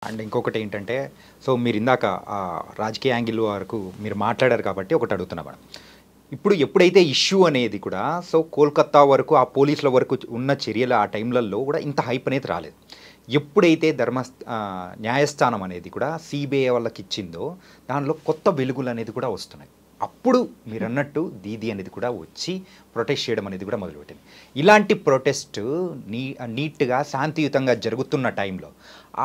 And ఇంకొకటి ఏంటంటే so మీరు ఇందాక రాజకీయ యాంగిల్ వరకు మీరు మాట్లాడారు కాబట్టి ఒకటి అడుగుతున్నా మేడం. ఇప్పుడు ఎప్పుడైతే ఇష్యూ అనేది కూడా సో కోల్కతా వరకు ఆ పోలీసుల వరకు ఉన్న చర్యలు ఆ టైంలలో కూడా ఇంత హైప్ అనేది రాలేదు. ఎప్పుడైతే న్యాయస్థానం అనేది కూడా సిబిఐ వాళ్ళకి ఇచ్చిందో దానిలో కొత్త వెలుగులు అనేది కూడా వస్తున్నాయి. అప్పుడు మీరు అన్నట్టు దీది అనేది కూడా వచ్చి ప్రొటెస్ట్ చేయడం అనేది కూడా మొదలుపెట్టింది. ఇలాంటి ప్రొటెస్ట్ నీట్గా శాంతియుతంగా జరుగుతున్న టైంలో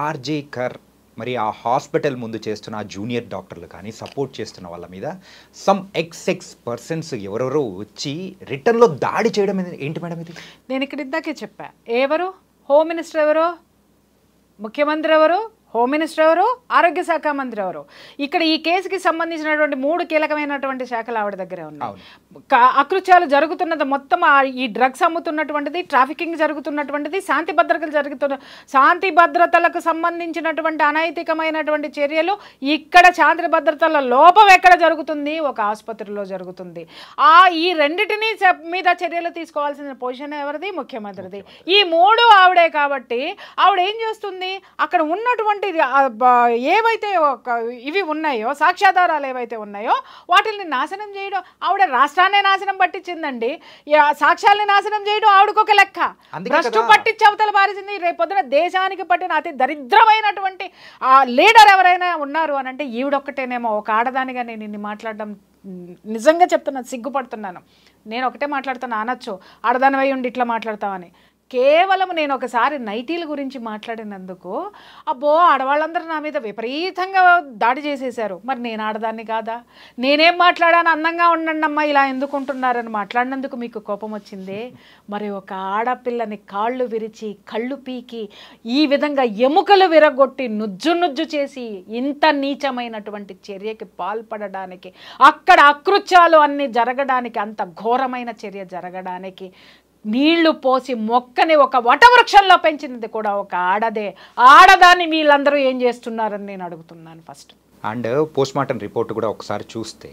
ఆర్జే కర్ మరి ఆ హాస్పిటల్ ముందు చేస్తున్న ఆ జూనియర్ డాక్టర్లు కానీ సపోర్ట్ చేస్తున్న వాళ్ళ మీద సమ్ ఎక్స్ పర్సన్స్ ఎవరెవరో వచ్చి రిటర్న్లో దాడి చేయడం ఏంటి మేడం ఇది? నేను ఇక్కడ ఇందాకే చెప్పా, ఎవరు హోమ్ మినిస్టర్ ఎవరు, ముఖ్యమంత్రి ఎవరు, హోమ్ మినిస్టర్ ఎవరు, ఆరోగ్య శాఖ మంత్రి ఎవరు. ఇక్కడ ఈ కేసుకి సంబంధించినటువంటి 3 కీలకమైనటువంటి శాఖలు ఆవిడ దగ్గరే ఉన్నాయి. అకృత్యాలు జరుగుతున్నది మొత్తం ఈ డ్రగ్స్ అమ్ముతున్నటువంటిది, ట్రాఫికింగ్ జరుగుతున్నటువంటిది, శాంతి భద్రతలకు సంబంధించినటువంటి అనైతికమైనటువంటి చర్యలు ఇక్కడ శాంతి భద్రతల లోపం ఎక్కడ జరుగుతుంది, ఒక ఆసుపత్రిలో జరుగుతుంది. ఈ రెండిటిని మీద చర్యలు తీసుకోవాల్సిన పొజిషన్ ఎవరిది, ముఖ్యమంత్రిది. ఈ 3 ఆవిడే కాబట్టి ఆవిడ ఏం చేస్తుంది, అక్కడ ఉన్నటువంటి ఏవైతే ఇవి ఉన్నాయో సాక్ష్యాధారాలు ఏవైతే ఉన్నాయో వాటిని నాశనం చేయడం. ఆవిడ రాష్ట్రాన్ని నాశనం పట్టించిందండి, సాక్ష్యాలని నాశనం చేయడం ఆవిడకు ఒక లెక్క. భ్రష్టు పట్టించి అవతల పారేసింది. రేపొద్దున దేశానికి పట్టిన అతి దరిద్రమైనటువంటి లీడర్ ఎవరైనా ఉన్నారు అని అంటే ఈవిడొక్కటేనేమో. ఒక ఆడదానిగా నేను ఇన్ని మాట్లాడడం నిజంగా చెప్తున్నా, సిగ్గుపడుతున్నాను. నేను ఒకటే మాట్లాడుతున్నా, అనొచ్చు ఆడదాని వై ఉండి ఇట్లా మాట్లాడతామని. కేవలం నేను ఒకసారి నైటీల గురించి మాట్లాడినందుకు అబ్బో ఆడవాళ్ళందరూ నా మీద విపరీతంగా దాడి చేసేశారు. మరి నేను ఆడదాన్ని కాదా, నేనేం మాట్లాడాను, అందంగా ఉండండి అమ్మా ఇలా ఎందుకుంటున్నారని మాట్లాడినందుకు మీకు కోపం వచ్చిందే. మరి ఒక ఆడపిల్లని కాళ్ళు విరిచి కళ్ళు పీకి ఈ విధంగా ఎముకలు విరగొట్టి నుజ్జు చేసి ఇంత నీచమైనటువంటి చర్యకి పాల్పడడానికి, అక్కడ అకృత్యాలు అన్నీ జరగడానికి, అంత ఘోరమైన చర్య జరగడానికి నీళ్లు పోసి మొక్కని ఒక వటవృక్షంలో పెంచింది కూడా ఒక ఆడదే. ఆడదాన్ని వీళ్ళందరూ ఏం చేస్తున్నారని నేను అడుగుతున్నాను first. And post mortem report కూడా ఒకసారి చూస్తే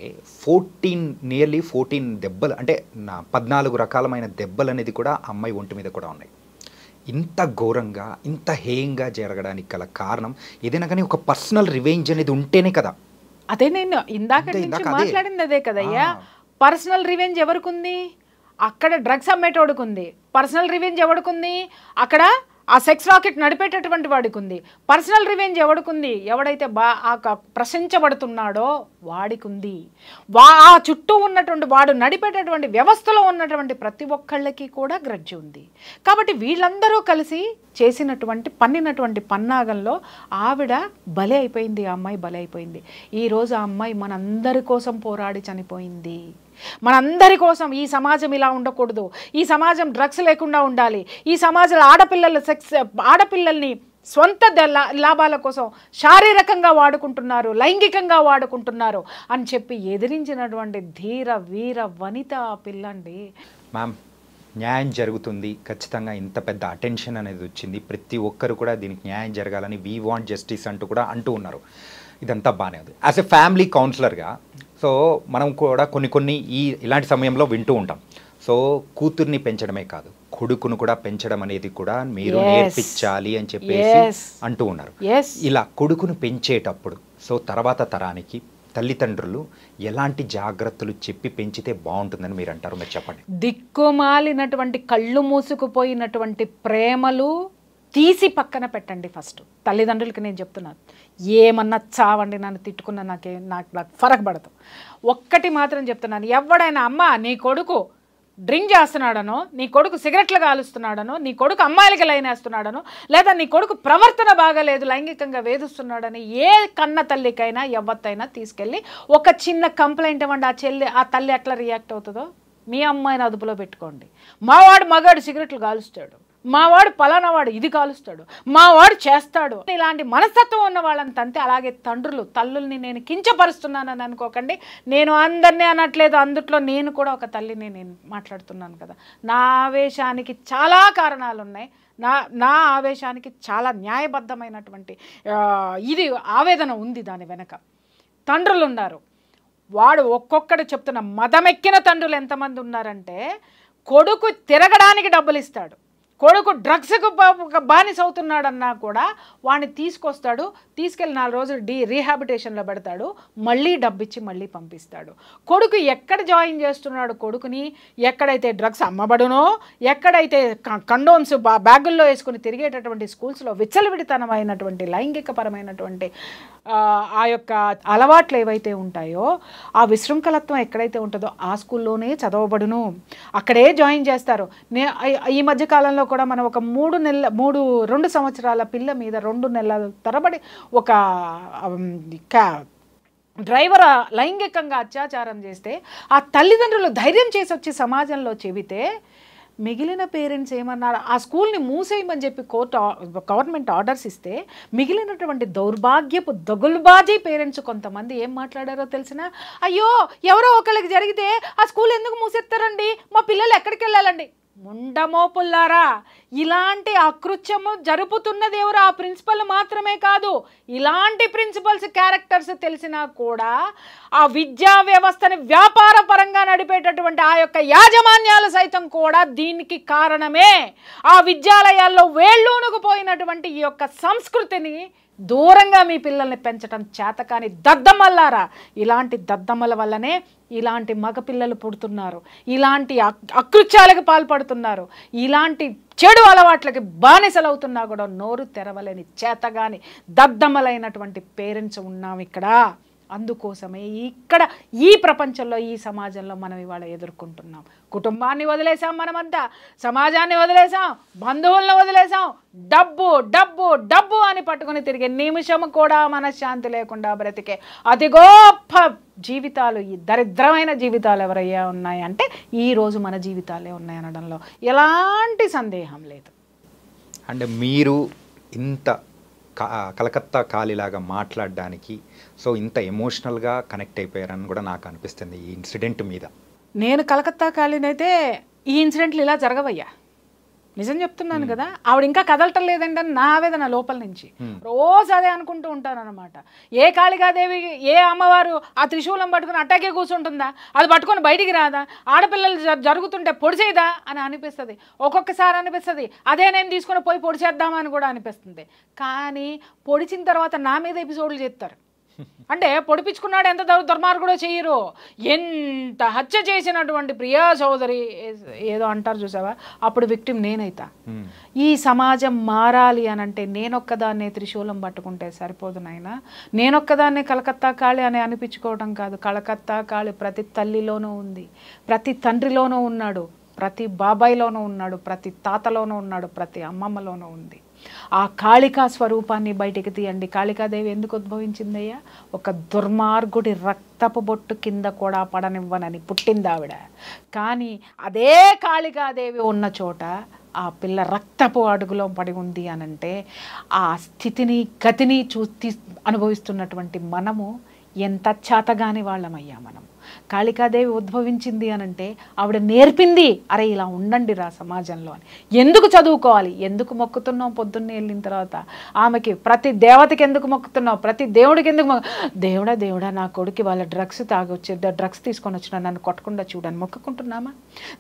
నియర్లీ 14 దెబ్బలు, అంటే 14 రకాలమైన దెబ్బలు అనేది కూడా అమ్మాయి ఒంటి మీద కూడా ఉన్నాయి. ఇంత ఘోరంగా ఇంత హేయంగా జరగడానికి గల కారణం ఏదైనా కానీ ఒక పర్సనల్ రివెంజ్ అనేది ఉంటేనే కదా. అదే నేను ఇందాక నుంచి మాట్లాడింది అదే కదయ్యా. పర్సనల్ రివెంజ్ ఎవరికి ఉంది, అక్కడ డ్రగ్స్ అమ్మేటోడికి ఉంది. పర్సనల్ రివెంజ్ ఎవడికుంది, అక్కడ ఆ సెక్స్ రాకెట్ నడిపేటటువంటి వాడికి ఉంది. పర్సనల్ రివెంజ్ ఎవడికుంది, ఎవడైతే ప్రశంసబడుతున్నాడో వాడికి ఉంది. ఆ చుట్టూ ఉన్నటువంటి వాడు నడిపేటటువంటి వ్యవస్థలో ఉన్నటువంటి ప్రతి ఒక్కళ్ళకి కూడా గ్రడ్జి ఉంది. కాబట్టి వీళ్ళందరూ కలిసి పన్నినటువంటి పన్నాగంలో ఆవిడ బలి అయిపోయింది. ఆ అమ్మాయి బలి అయిపోయింది. ఈరోజు ఆ అమ్మాయి మనందరి కోసం పోరాడి చనిపోయింది. మనందరి కోసం ఈ సమాజం ఇలా ఉండకూడదు, ఈ సమాజం డ్రగ్స్ లేకుండా ఉండాలి, ఈ సమాజంలో ఆడపిల్లల్ని స్వంత లాభాల కోసం శారీరకంగా వాడుకుంటున్నారు, లైంగికంగా వాడుకుంటున్నారు అని చెప్పి ఎదిరించినటువంటి ధీర వీర వనిత ఆ పిల్లండి. మ్యామ్, న్యాయం జరుగుతుంది ఖచ్చితంగా. ఇంత పెద్ద అటెన్షన్ అనేది వచ్చింది, ప్రతి ఒక్కరు కూడా దీనికి న్యాయం జరగాలని వీ వాంట్ జస్టిస్ అంటూ ఉన్నారు. ఇదంతా బాగానే ఉంది. యాజ్ ఎ ఫ్యామిలీ కౌన్సిలర్గా సో మనం కూడా కొన్ని ఇలాంటి సమయంలో వింటూ ఉంటాం. సో కూతుర్ని పెంచడమే కాదు, కొడుకును కూడా పెంచడం అనేది కూడా మీరు నేర్పించాలి అని చెప్పేసి అంటూ ఉన్నారు. ఇలా కొడుకును పెంచేటప్పుడు సో తర్వాత తరానికి తల్లిదండ్రులు ఎలాంటి జాగ్రత్తలు చెప్పి పెంచితే బాగుంటుందని మీరు అంటారు? మీరు చెప్పండి. దిక్కుమాలినటువంటి కళ్ళు మూసుకుపోయినటువంటి ప్రేమలు తీసి పక్కన పెట్టండి. ఫస్ట్ తల్లిదండ్రులకి నేను చెప్తున్నాను, ఏమన్నా చావండి, నన్ను తిట్టుకున్నా నాకు ఫరక్ పడదు. ఒక్కటి మాత్రం చెప్తున్నాను, ఎవడైనా అమ్మ నీ కొడుకు డ్రింక్ చేస్తున్నాడనో, నీ కొడుకు సిగరెట్లు కాలుస్తున్నాడనో, నీ కొడుకు అమ్మాయిలకి లైన్ వేస్తున్నాడనో, లేదా నీ కొడుకు ప్రవర్తన బాగాలేదు లైంగికంగా వేధిస్తున్నాడని ఏ కన్న తల్లికైనా ఎవత్తైనా తీసుకెళ్ళి ఒక చిన్న కంప్లైంట్ ఇవ్వండి. ఆ తల్లి ఎట్లా రియాక్ట్ అవుతుందో మీ అమ్మాయిని అదుపులో పెట్టుకోండి. మగాడు సిగరెట్లు కాలుస్తాడు, మావాడు పలానా వాడు ఇది కాలుస్తాడు, మావాడు చేస్తాడు, ఇలాంటి మనస్తత్వం ఉన్న వాళ్ళని తంతే. అలాగే తల్లుల్ని నేను కించపరుస్తున్నానని అనుకోకండి. నేను అందరినీ అనట్లేదు, అందుట్లో నేను కూడా ఒక తల్లిని నేను మాట్లాడుతున్నాను కదా. నా ఆవేశానికి చాలా కారణాలు ఉన్నాయి. నా ఆవేశానికి చాలా న్యాయబద్ధమైనటువంటి ఆవేదన ఉంది దాని వెనక. తండ్రులు ఉన్నారు, వాడు ఒక్కొక్కడు చెప్తున్న మదమెక్కిన తండ్రులు ఎంతమంది ఉన్నారంటే కొడుకు తిరగడానికి డబ్బులు ఇస్తాడు, కొడుకు డ్రగ్స్కు బానిస అవుతున్నాడన్నా కూడా వాడిని తీసుకొస్తాడు, తీసుకెళ్ళి 4 రోజులు రీహాబిటేషన్లో పెడతాడు, మళ్ళీ డబ్బిచ్చి మళ్ళీ పంపిస్తాడు. కొడుకు ఎక్కడ జాయిన్ చేస్తున్నాడు కొడుకుని, ఎక్కడైతే డ్రగ్స్ అమ్మబడునో, ఎక్కడైతే కండోమ్స్ బ్యాగుల్లో వేసుకుని తిరిగేటటువంటి స్కూల్స్లో విచ్చలవిడితనమైనటువంటి లైంగికపరమైనటువంటి ఆ యొక్క అలవాట్లు ఏవైతే ఉంటాయో, ఆ విశృంఖలత్వం ఎక్కడైతే ఉంటుందో ఆ స్కూల్లోనే చదవబడును, అక్కడే జాయిన్ చేస్తారు. ఈ మధ్యకాలంలో కూడా మనం ఒక 2 సంవత్సరాల పిల్ల మీద 2 నెలల తరబడి ఒక డ్రైవర్ లైంగికంగా అత్యాచారం చేస్తే ఆ తల్లిదండ్రులు ధైర్యం చేసి వచ్చి సమాజంలో చెబితే మిగిలిన పేరెంట్స్ ఏమన్నారు, ఆ స్కూల్ని మూసేయమని చెప్పి గవర్నమెంట్ ఆర్డర్స్ ఇస్తే మిగిలినటువంటి దౌర్భాగ్యపు దగులుబాజీ పేరెంట్స్ కొంతమంది ఏం మాట్లాడారో తెలిసినా, అయ్యో ఎవరో ఒకరికి జరిగితే ఆ స్కూల్ ఎందుకు మూసేస్తారండి, మా పిల్లలు ఎక్కడికి వెళ్ళాలండి. ముండమోపుల్లారా, ఇలాంటి అకృత్యము జరుపుతున్నది ఎవరు? ఆ ప్రిన్సిపల్ మాత్రమే కాదు, ఇలాంటి ప్రిన్సిపల్స్ క్యారెక్టర్స్ తెలిసినా కూడా ఆ విద్యా వ్యవస్థని వ్యాపార పరంగా నడిపేటటువంటి ఆ యొక్క యాజమాన్యాలు సైతం కూడా దీనికి కారణమే. ఆ విద్యాలయాల్లో వేళ్ళూనుకుపోయినటువంటి ఈ యొక్క సంస్కృతిని దూరంగా మీ పిల్లల్ని పెంచడం చేతకాని దద్దమ్మల్లారా, ఇలాంటి దద్దమ్మల వల్లనే ఇలాంటి మగపిల్లలు పుడుతున్నారు, ఇలాంటి అకృత్యాలకు పాల్పడుతున్నారు, ఇలాంటి చెడు అలవాట్లకి బానిసలవుతున్నా కూడా నోరు తెరవలేని చేతగాని దద్దమ్మలైనటువంటి పేరెంట్స్ ఉన్నాం ఇక్కడ. అందుకోసమే ఇక్కడ ఈ ప్రపంచంలో ఈ సమాజంలో మనం ఇవాళ ఎదుర్కొంటున్నాం. కుటుంబాన్ని వదిలేసాం, మనమంతా సమాజాన్ని వదిలేసాం, బంధువులను వదిలేసాం, డబ్బు డబ్బు డబ్బు అని పట్టుకుని తిరిగే నిమిషం కూడా మనశ్శాంతి లేకుండా బ్రతికే అతి గొప్ప జీవితాలు, ఈ దరిద్రమైన జీవితాలు ఎవరయ్యా ఉన్నాయంటే ఈరోజు మన జీవితాలే ఉన్నాయనడంలో ఎలాంటి సందేహం లేదు. అంటే మీరు ఇంత కలకత్తా కాలిలాగా మాట్లాడడానికి సో ఇంత ఎమోషనల్గా కనెక్ట్ అయిపోయారని కూడా నాకు అనిపిస్తుంది ఈ ఇన్సిడెంట్ మీద. నేను కలకత్తా కాలినైతే ఈ ఇన్సిడెంట్లు ఇలా జరగవయ్యా, నిజం చెప్తున్నాను కదా. ఆవిడ ఇంకా కదలటం లేదంటే నా ఆవేదన లోపల నుంచి రోజు అదే అనుకుంటూ ఉంటాను అనమాట. ఏ కాళికాదేవి, ఏ అమ్మవారు ఆ త్రిశూలం పట్టుకుని అట్టాకే కూర్చుంటుందా, అది పట్టుకొని బయటికి రాదా, ఆడపిల్లలు జరుగుతుంటే పొడిచేదా అని అనిపిస్తుంది. ఒక్కొక్కసారి అనిపిస్తుంది అదే నేను తీసుకొని పోయి పొడిచేద్దామని కూడా అనిపిస్తుంది. కానీ పొడిచిన తర్వాత నా మీద ఎపిసోడ్లు చేస్తారు. అంటే పొడిపించుకున్నాడు ఎంత దుర్మార్గుడో చెయ్యరు. ఎంత హత్య చేసినటువంటి ప్రియా చౌదరి ఏదో అంటారు చూసావా, అప్పుడు విక్టిమ్ నేనైతా. ఈ సమాజం మారాలి అనంటే నేనొక్కదాన్నే త్రిశూలం పట్టుకుంటే సరిపోదు నాయనా. నేనొక్కదాన్నే కలకత్తా కాళి అని అనిపించుకోవడం కాదు. కలకత్తా కాళి ప్రతి తల్లిలోనూ ఉంది, ప్రతి తండ్రిలోనూ ఉన్నాడు, ప్రతి బాబాయిలోనూ ఉన్నాడు, ప్రతి తాతలోనూ ఉన్నాడు, ప్రతి అమ్మమ్మలోనూ ఉంది. ఆ కాళికా స్వరూపాన్ని బయటికి తీయండి. కాళికాదేవి ఎందుకు ఉద్భవించిందయ్యా? ఒక దుర్మార్గుడి రక్తపు బొట్టు కింద కూడా పడనివ్వనని పుట్టింది ఆవిడ. కానీ అదే కాళికాదేవి ఉన్న చోట ఆ పిల్ల రక్తపు అడుగులో పడి ఉంది అనంటే ఆ స్థితిని గతిని అనుభవిస్తున్నటువంటి మనము ఎంత చేతగాని వాళ్ళమయ్యా మనం. కాళికాదేవి ఉద్భవించింది అనంటే ఆవిడ నేర్పింది, అరే ఇలా ఉండండి రా సమాజంలో అని. ఎందుకు చదువుకోవాలి, ఎందుకు మొక్కుతున్నావు పొద్దున్నే వెళ్ళిన తర్వాత ఆమెకి, ప్రతి దేవతకి ఎందుకు మొక్కుతున్నావు, ప్రతి దేవుడికి ఎందుకు దేవుడా దేవుడా నా కొడుకు వాళ్ళ డ్రగ్స్ తీసుకొని వచ్చినా నన్ను కొట్టకుండా చూడని మొక్కుకుంటున్నామా?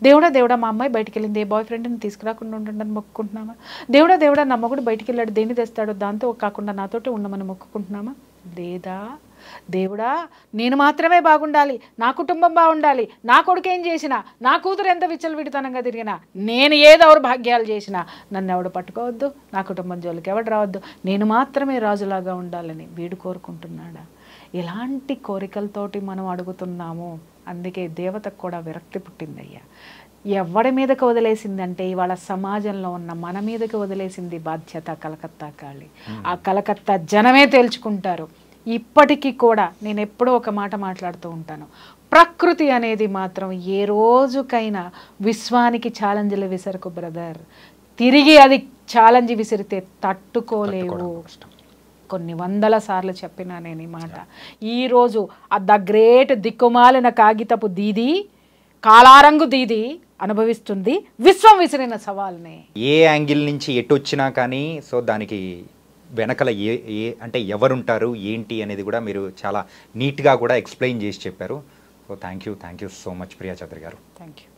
దేవుడా దేవుడా మా అమ్మాయి బయటికి వెళ్ళింది, ఏ బాయ్ ఫ్రెండ్ని తీసుకురాకుండా ఉండండి మొక్కుకుంటున్నామా? దేవుడా దేవుడా నా మొగుడు బయటికి వెళ్ళాడు, దేన్ని తెస్తాడో దాంతో కాకుండా నాతోటే ఉండమని మొక్కుకుంటున్నామా? లేదా దేవుడా నేను మాత్రమే బాగుండాలి, నా కుటుంబం బాగుండాలి, నా కొడుకు ఏం చేసినా, నా కూతురు ఎంత విచ్చలవిడితనంగా తిరిగినా, నేను ఏ దౌర్భాగ్యాలు చేసినా నన్ను ఎవడు పట్టుకోవద్దు, నా కుటుంబం జోలికి ఎవడు రావద్దు, నేను మాత్రమే రాజులాగా ఉండాలని వీడు కోరుకుంటున్నాడా? ఎలాంటి కోరికలతోటి మనం అడుగుతున్నాము. అందుకే దేవతకు కూడా విరక్తి పుట్టిందయ్యా. ఎవడి మీదకి వదిలేసిందంటే ఇవాళ సమాజంలో ఉన్న మన మీదకి వదిలేసింది బాధ్యత కలకత్తా కాళి. ఆ కలకత్తా జనమే తేల్చుకుంటారు. ఇప్పటికీ కూడా నేను ఎప్పుడూ ఒక మాట మాట్లాడుతూ ఉంటాను, ప్రకృతి అనేది మాత్రం ఏ రోజుకైనా విశ్వానికి ఛాలెంజ్లు విసరకు బ్రదర్, తిరిగి అది ఛాలెంజ్ విసిరితే తట్టుకోలేవు. కొన్ని వందల సార్లు చెప్పినా నేను ఈ మాట. ఈరోజు ద గ్రేట్ దిక్కుమాలిన కాగితపు దీది, కాలారంగు దీది అనుభవిస్తుంది విశ్వం విసిరిన సవాల్ని. ఏ యాంగిల్ నుంచి ఎటు వచ్చినా కానీ సో దానికి వెనకల అంటే ఎవరుంటారు ఏంటి అనేది కూడా మీరు చాలా నీట్గా కూడా ఎక్స్ప్లెయిన్ చేసి చెప్పారు. So thank you so much Priya Chaudhary garu. Thank you.